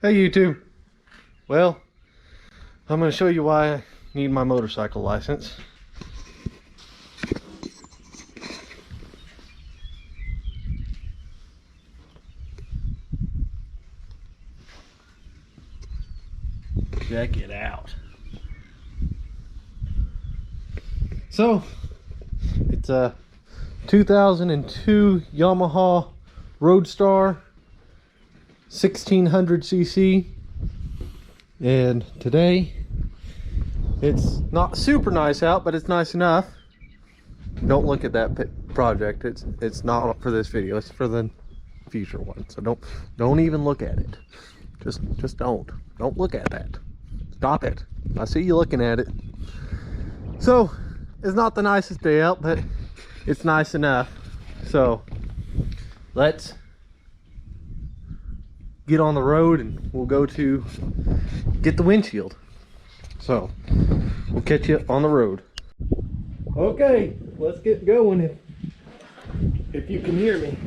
Hey YouTube. Well, I'm going to show you why I need my motorcycle license. Check it out. So, it's a 2002 Yamaha Roadstar 1600cc, and today it's not super nice out, but it's nice enough. Don't look at that project. It's not for this video. It's for the future one. So don't even look at it. Just don't look at that. Stop it. I see you looking at it. So it's not the nicest day out, but it's nice enough. So let's get on the road and we'll go to get the windshield. So we'll catch you on the road. Okay, let's get going if you can hear me.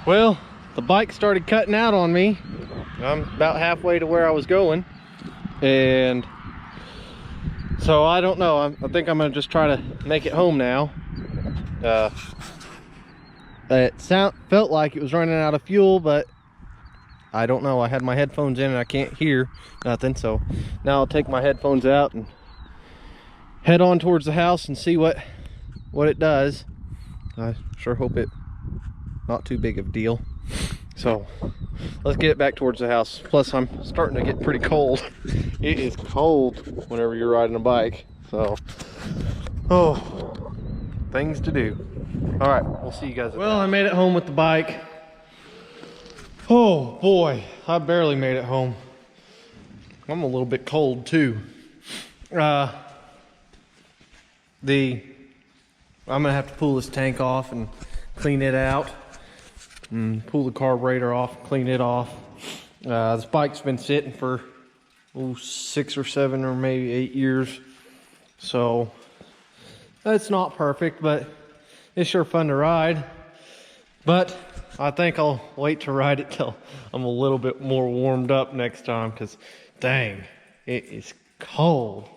Well, the bike started cutting out on me. I'm about halfway to where I was going, and so I don't know. I think I'm gonna just try to make it home now. It felt like it was running out of fuel, but I don't know. I had my headphones in and I can't hear nothing, so now I'll take my headphones out and head on towards the house and see what it does. I sure hope it not too big of a deal. So let's get it back towards the house. Plus I'm starting to get pretty cold. It is cold whenever you're riding a bike. So, oh, things to do. All right, we'll see you guys. Well, I made it home with the bike. Oh boy, I barely made it home. I'm a little bit cold too. I'm gonna have to pull this tank off and clean it out, and pull the carburetor off, clean it off. This bike's been sitting for 6 or 7 or maybe 8 years, so it's not perfect, but it's sure fun to ride. But I think I'll wait to ride it till I'm a little bit more warmed up next time, because dang, it is cold.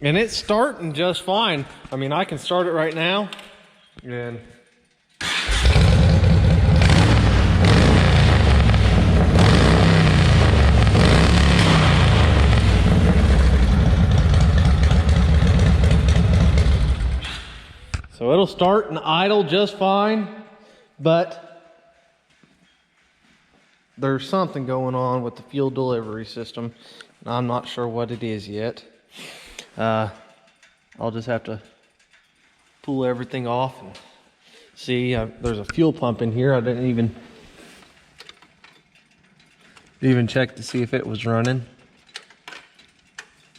And it's starting just fine. I mean, I can start it right now, and so it'll start and idle just fine, but there's something going on with the fuel delivery system. I'm not sure what it is yet. I'll just have to pull everything off and see. There's a fuel pump in here. I didn't even check to see if it was running.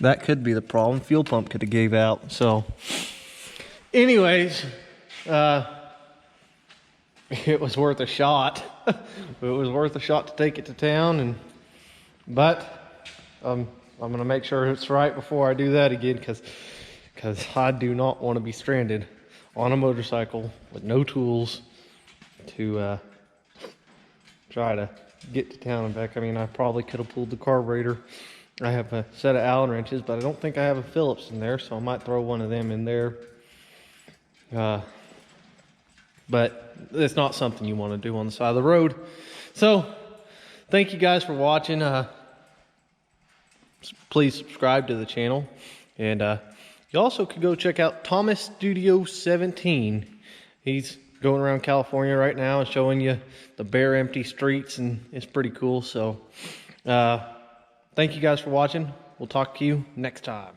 That could be the problem. Fuel pump could have gave out. So anyways, it was worth a shot. It was worth a shot to take it to town, but I'm gonna make sure it's right before I do that again, because I do not want to be stranded on a motorcycle with no tools to try to get to town and back. I mean, I probably could have pulled the carburetor. I have a set of Allen wrenches, but I don't think I have a Phillips in there, so I might throw one of them in there. But it's not something you want to do on the side of the road. So thank you guys for watching. Please subscribe to the channel, and you also could go check out Thomas Studio 17. He's going around California right now and showing you the bare empty streets, and it's pretty cool. So thank you guys for watching. We'll talk to you next time.